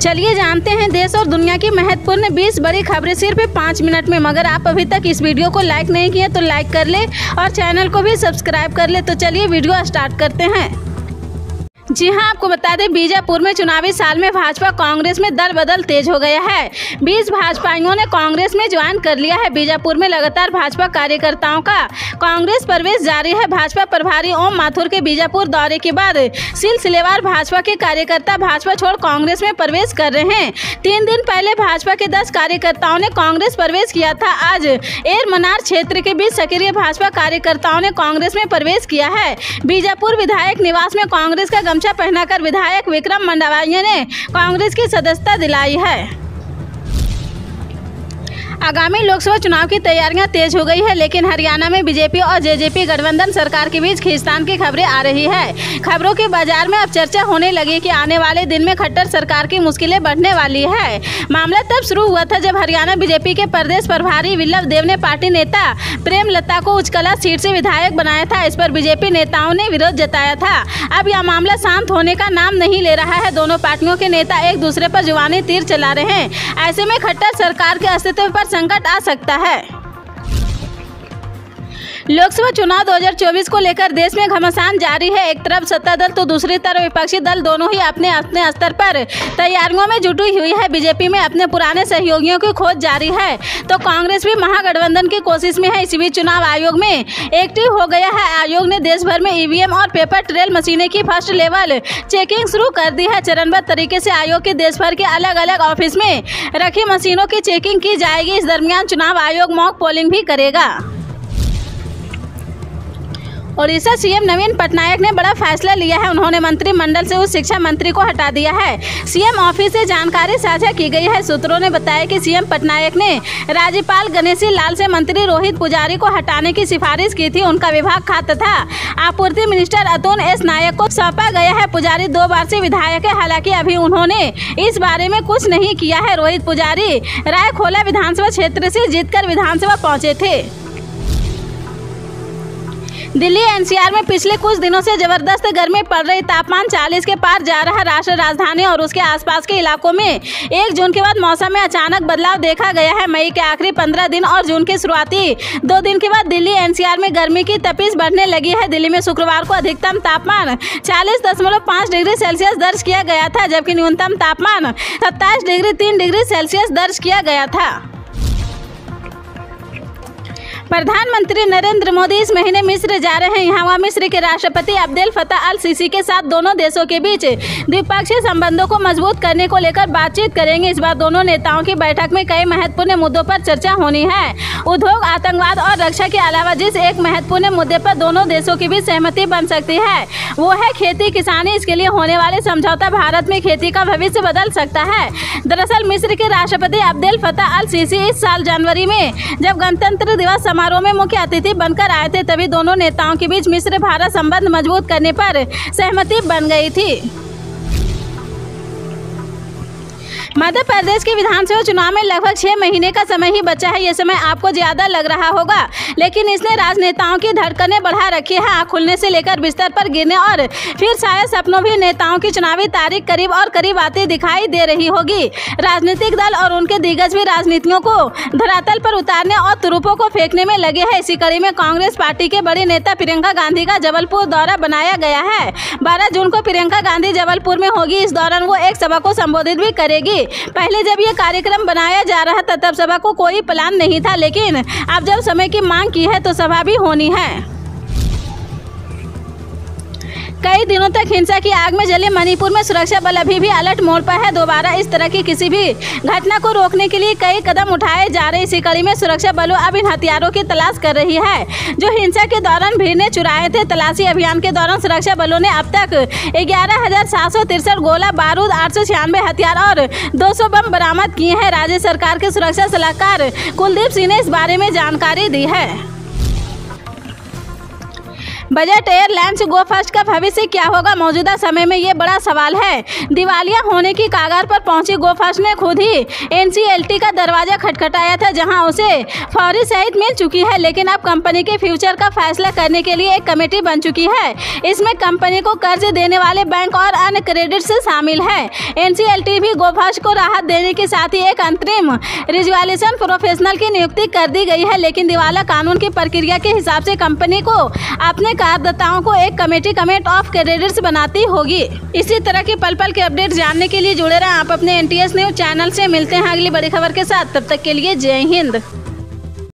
चलिए जानते हैं देश और दुनिया की महत्वपूर्ण 20 बड़ी खबरें सिर्फ 5 मिनट में। मगर आप अभी तक इस वीडियो को लाइक नहीं किए तो लाइक कर ले और चैनल को भी सब्सक्राइब कर ले। तो चलिए वीडियो स्टार्ट करते हैं। जी हां, आपको बता दें बीजापुर में चुनावी साल में भाजपा कांग्रेस में दल बदल तेज हो गया है। 20 भाजपाइयों ने कांग्रेस में ज्वाइन कर लिया है। बीजापुर में लगातार भाजपा कार्यकर्ताओं का कांग्रेस प्रवेश जारी है। भाजपा प्रभारी ओम माथुर के बीजापुर दौरे के बाद सिलसिलेवार भाजपा के कार्यकर्ता भाजपा छोड़ कांग्रेस में प्रवेश कर रहे हैं। 3 दिन पहले भाजपा के 10 कार्यकर्ताओं ने कांग्रेस प्रवेश किया था। आज एरमनार क्षेत्र के बीच सक्रिय भाजपा कार्यकर्ताओं ने कांग्रेस में प्रवेश किया है। बीजापुर विधायक निवास में कांग्रेस का गमछा पहनाकर विधायक विक्रम मंडाविया ने कांग्रेस की सदस्यता दिलाई है। आगामी लोकसभा चुनाव की तैयारियां तेज हो गई है, लेकिन हरियाणा में बीजेपी और जेजेपी गठबंधन सरकार के बीच खींचतान की खबरें आ रही है। खबरों के बाजार में अब चर्चा होने लगी कि आने वाले दिन में खट्टर सरकार की मुश्किलें बढ़ने वाली है। मामला तब शुरू हुआ था जब हरियाणा बीजेपी के प्रदेश प्रभारी विल्लभ देव ने पार्टी नेता प्रेमलता को उचकला सीट से विधायक बनाया था। इस पर बीजेपी नेताओं ने विरोध जताया था। अब यह मामला शांत होने का नाम नहीं ले रहा है। दोनों पार्टियों के नेता एक दूसरे पर जुबानी तीर चला रहे हैं। ऐसे में खट्टर सरकार के अस्तित्व पर संकट आ सकता है। लोकसभा चुनाव 2024 को लेकर देश में घमासान जारी है। एक तरफ सत्ता दल तो दूसरी तरफ विपक्षी दल दोनों ही अपने अपने स्तर पर तैयारियों में जुटी हुई है। बीजेपी में अपने पुराने सहयोगियों की खोज जारी है तो कांग्रेस भी महागठबंधन की कोशिश में है। इसी बीच चुनाव आयोग में एक्टिव हो गया है। आयोग ने देश भर में ईवीएम और पेपर ट्रेल मशीनें की फर्स्ट लेवल चेकिंग शुरू कर दी है। चरणबद्ध तरीके से आयोग के देश भर के अलग अलग ऑफिस में रखी मशीनों की चेकिंग की जाएगी। इस दरमियान चुनाव आयोग मॉक पोलिंग भी करेगा। ओडिशा सीएम नवीन पटनायक ने बड़ा फैसला लिया है। उन्होंने मंत्रिमंडल से उस शिक्षा मंत्री को हटा दिया है। सीएम ऑफिस से जानकारी साझा की गई है। सूत्रों ने बताया कि सीएम पटनायक ने राज्यपाल गणेशी लाल से मंत्री रोहित पुजारी को हटाने की सिफारिश की थी। उनका विभाग खाद्य तथा आपूर्ति मिनिस्टर अतुल एस नायक को सौंपा गया है। पुजारी 2 बार से विधायक है, हालांकि अभी उन्होंने इस बारे में कुछ नहीं किया है। रोहित पुजारी रायखोला विधानसभा क्षेत्र से जीतकर विधानसभा पहुंचे थे। दिल्ली एनसीआर में पिछले कुछ दिनों से जबरदस्त गर्मी पड़ रही। तापमान 40 के पार जा रहा। राष्ट्रीय राजधानी और उसके आसपास के इलाकों में 1 जून के बाद मौसम में अचानक बदलाव देखा गया है। मई के आखिरी 15 दिन और जून के शुरुआती 2 दिन के बाद दिल्ली एनसीआर में गर्मी की तपिश बढ़ने लगी है। दिल्ली में शुक्रवार को अधिकतम तापमान 40.5 डिग्री सेल्सियस दर्ज किया गया था, जबकि न्यूनतम तापमान 27.3 सेल्सियस दर्ज किया गया था। प्रधानमंत्री नरेंद्र मोदी इस महीने मिस्र जा रहे हैं। यहाँ वह मिस्र के राष्ट्रपति अब्देल फत्ताह अल सीसी के साथ दोनों देशों के बीच द्विपक्षीय संबंधों को मजबूत करने को लेकर बातचीत करेंगे। इस बार दोनों नेताओं की बैठक में कई महत्वपूर्ण मुद्दों पर चर्चा होनी है। उद्योग, आतंकवाद और रक्षा के अलावा जिस एक महत्वपूर्ण मुद्दे पर दोनों देशों के बीच सहमति बन सकती है वो है खेती किसानी। इसके लिए होने वाले समझौता भारत में खेती का भविष्य बदल सकता है। दरअसल मिस्र के राष्ट्रपति अब्देल फत्ताह अल सीसी इस साल जनवरी में जब गणतंत्र दिवस समारोह में मुख्य अतिथि बनकर आए थे, तभी दोनों नेताओं के बीच मिस्र भारत संबंध मजबूत करने पर सहमति बन गई थी। मध्य प्रदेश के विधानसभा चुनाव में लगभग 6 महीने का समय ही बचा है। ये समय आपको ज्यादा लग रहा होगा, लेकिन इसने राजनेताओं की धड़कनें बढ़ा रखी है। आँख खुलने से लेकर बिस्तर पर गिरने और फिर शायद सपनों भी नेताओं की चुनावी तारीख करीब और करीब आती दिखाई दे रही होगी। राजनीतिक दल और उनके दिग्गज भी राजनीतियों को धरातल पर उतारने और तुरुपों को फेंकने में लगे हैं। इसी कड़ी में कांग्रेस पार्टी के बड़ी नेता प्रियंका गांधी का जबलपुर दौरा बनाया गया है। 12 जून को प्रियंका गांधी जबलपुर में होगी। इस दौरान वो एक सभा को संबोधित भी करेगी। पहले जब ये कार्यक्रम बनाया जा रहा था तब सभा को कोई प्लान नहीं था, लेकिन अब जब समय की मांग की है तो सभा भी होनी है। कई दिनों तक हिंसा की आग में जले मणिपुर में सुरक्षा बल अभी भी अलर्ट मोड पर है। दोबारा इस तरह की किसी भी घटना को रोकने के लिए कई कदम उठाए जा रहे। इसी कड़ी में सुरक्षा बलों अब इन हथियारों की तलाश कर रही है जो हिंसा के दौरान भीड़ ने चुराए थे। तलाशी अभियान के दौरान सुरक्षा बलों ने अब तक 11,763 गोला बारूद, 896 हथियार और 200 बम बरामद किए हैं। राज्य सरकार के सुरक्षा सलाहकार कुलदीप सिंह ने इस बारे में जानकारी दी है। बजट एयरलाइंस गोफास्ट का भविष्य क्या होगा? मौजूदा समय में ये बड़ा सवाल है। दिवालिया होने की कगार पर पहुंची गोफास्ट ने खुद ही NCLT का दरवाजा खटखटाया था, जहां उसे फौरी सहायता मिल चुकी है। लेकिन अब कंपनी के फ्यूचर का फैसला करने के लिए एक कमेटी बन चुकी है। इसमें कंपनी को कर्ज देने वाले बैंक और अन्य क्रेडिट से शामिल है। NCLT भी गोफास्ट को राहत देने के साथ ही एक अंतरिम रिजोल्यूशन प्रोफेशनल की नियुक्ति कर दी गई है। लेकिन दिवाला कानून की प्रक्रिया के हिसाब से कंपनी को अपने करदाताओं को एक कमेटी ऑफ क्रेडिट्स बनाती होगी। इसी तरह के पल पल के अपडेट जानने के लिए जुड़े रहें आप अपने NTS न्यूज चैनल से। मिलते हैं अगली बड़ी खबर के साथ, तब तक के लिए जय हिंद।